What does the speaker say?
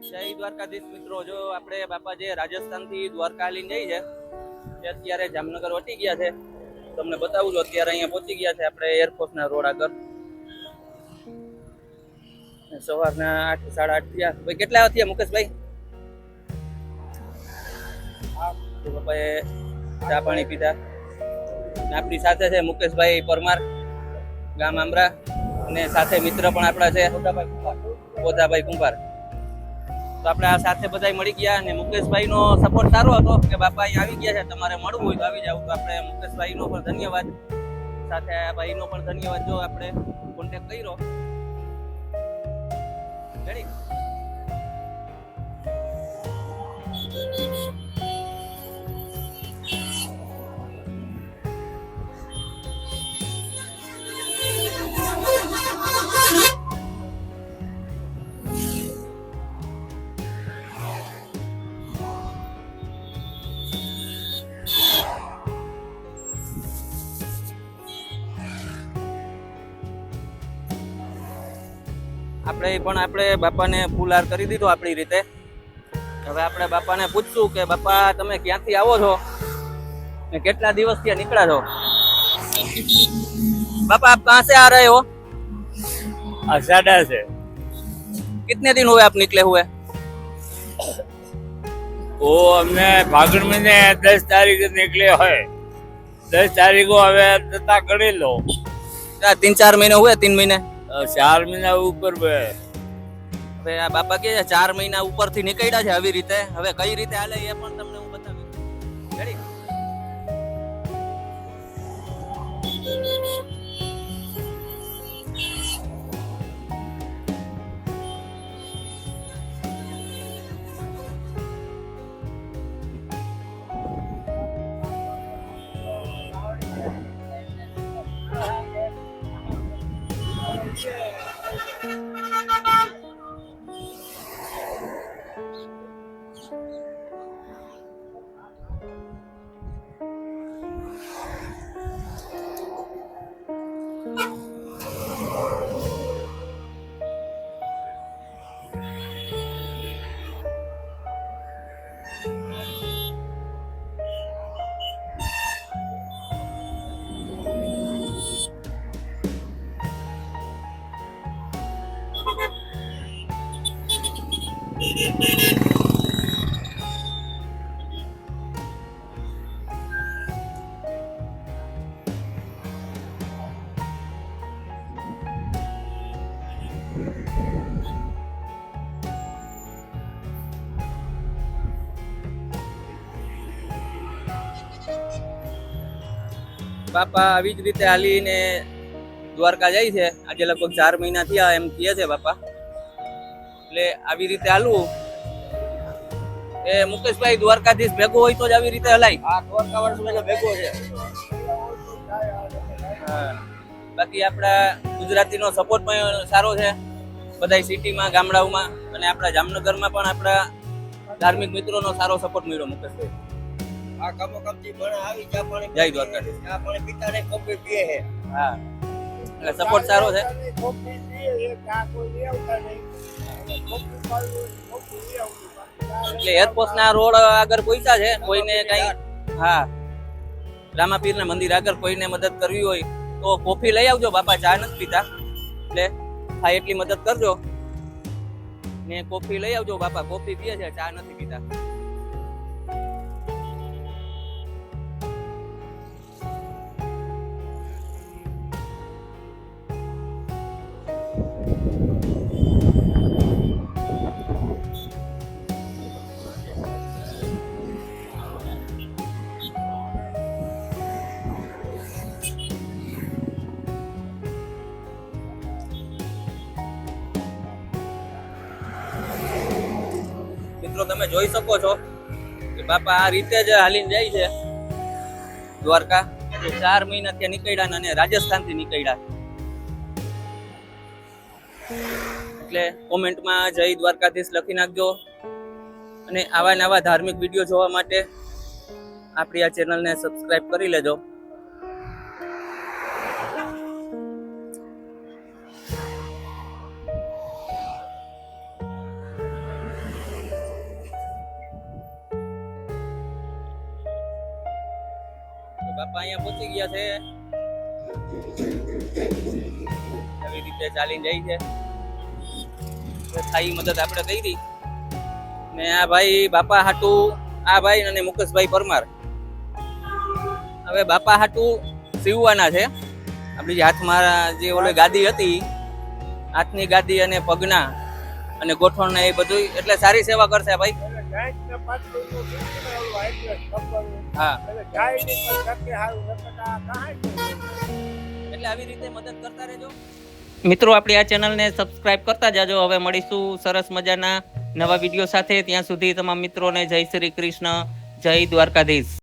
જય દ્વારકાધીશ મિત્રો, જો આપણે બાપા જે રાજસ્થાન થી દ્વારકા લઈને જઈ છે તે અત્યારે જામનગર વટી ગયા છે. તમને બતાવું છું, અત્યારે અહીંયા પહોંચી ગયા છે આપણે એરફોર્સ ના રોડ આગળ. સવારના 8 સાડા 8 થયા. ભાઈ કેટલા થયા મુકેશભાઈ? બાપાએ ચા પાણી પીધા. આપણી સાથે છે મુકેશભાઈ પરમાર, ગામ આમરા, અને સાથે મિત્ર પણ આપણા છે પોદાભાઈ કુંભાર. તો આપણે આ સાથે બધા મળી ગયા અને મુકેશભાઈ નો સપોર્ટ સારો હતો કે બાપા અહીં આવી ગયા છે, તમારે મળવું હોય તો આવી જાવ. તો આપણે મુકેશભાઈ નો પણ ધન્યવાદ, સાથે આ ભાઈ નો પણ ધન્યવાદ. જો આપણે કોન્ટેક્ટ કર્યો. રેડી? આપણે બાપાને ફૂલ હાર કરી દીધો આપણી રીતે. હવે આપણે બાપાને પૂછશું કે બાપા તમે ક્યાંથી આવો છો ને કેટલા દિવસ થી નીકળ્યા છો? बापा आप कहाँ से आ रहे हो? अषाढ़ा से। कितने दिन हुए आप निकले हुए? वो हमने फागुन महीने 10 तारीख निकले है। 10 तारीख को हमें तथा गणी लो। 3-4 महीने हुए? 3 महीने? 4 महीना ऊपर पे। હવે આ બાપા કે 4 મહિના ઉપરથી નીકળ્યા છે આવી રીતે. હવે કઈ રીતે હાલે એ પણ તમને હું બતાવીશ. રેડી? બાપા આવી જ રીતે હાલીને દ્વારકા જાય છે. આજે લગભગ 4 મહિના થયા એમ કહે છે બાપા. એટલે આવી રીતે હાલવું એ મુકેશભાઈ દ્વારકાધીશ ભેગો હોય તો જ આવી રીતે હલાય. આ દ્વારકા વર્ષ ભેગો છે. બાકી આપણા ગુજરાતીનો સપોર્ટ પણ સારો છે બધા સિટીમાં, ગામડાઓમાં, અને આપણા જામનગરમાં પણ આપણા ધાર્મિક મિત્રોનો સારો સપોર્ટ મળ્યો મુકેશભાઈ. આ કમો કમથી ભણા આવી ચા પાણી જય દ્વારકાધીશ. ચા પાણી પીતા ને કોફી પીએ છે. હા, એટલે સપોર્ટ સારો છે. કોફી પીએ છે, ચા કોઈ લઈ આવતા નહીં. કોફી પાડવું, કોફી લઈ આવતું. એટલે એરપોર્ટ ના રોડ આગળ પહોંચ્યા છે. કોઈને કઈ, હા, રામાપીરના મંદિર આગળ કોઈને મદદ કરવી હોય તો કોફી લઈ આવજો. બાપા ચા નથી પીતા, એટલે હા એટલી મદદ કરજો ને કોફી લઈ આવજો. બાપા કોફી પીએ છે, ચા નથી પીતા. મિત્રો તમે જોઈ શકો છો કે બાપા આ રીતે જ હાલીને જાય છે દ્વારકા. 4 મહિના ત્યાં નીકળ્યા અને રાજસ્થાન થી નીકળ્યા. એટલે કોમેન્ટમાં જય દ્વારકાધીશ લખી નાખજો. અને આવા નવા ધાર્મિક વિડીયો જોવા માટે આપણી આ ચેનલને સબસ્ક્રાઇબ કરી લેજો. બાપા અહીંયા પહોંચી ગયા છે. આવી રીતે ચાલીને જાય છે. થાઈ મદદ આપણે કરી ને આ ભાઈ બાપા હાટુ, આ ભાઈ અને મુકેશભાઈ પરમાર હવે બાપા હાટુ સીવવાના છે. આપણી જે હાથમાં જે ઓલી ગાદી હતી, હાથની ગાદી અને પગના અને ગોઠણના એ બધું, એટલે સારી સેવા કરશે ભાઈ. એટલે ગાયને પાછું તો ઓલું આઈડિયા ખબર. હા, એટલે ગાયની પણ જાતે હારું નકર આ કાંઈ એટલે આવી રીતે મદદ કરતા રહેજો. મિત્રો, આપણી આ ચેનલને સબસ્ક્રાઇબ કરતા જાજો. હવે મળીશું સરસ મજાના નવા વિડીયો સાથે. ત્યાં સુધી તમામ મિત્રોને જય શ્રી કૃષ્ણ, જય દ્વારકાધીશ.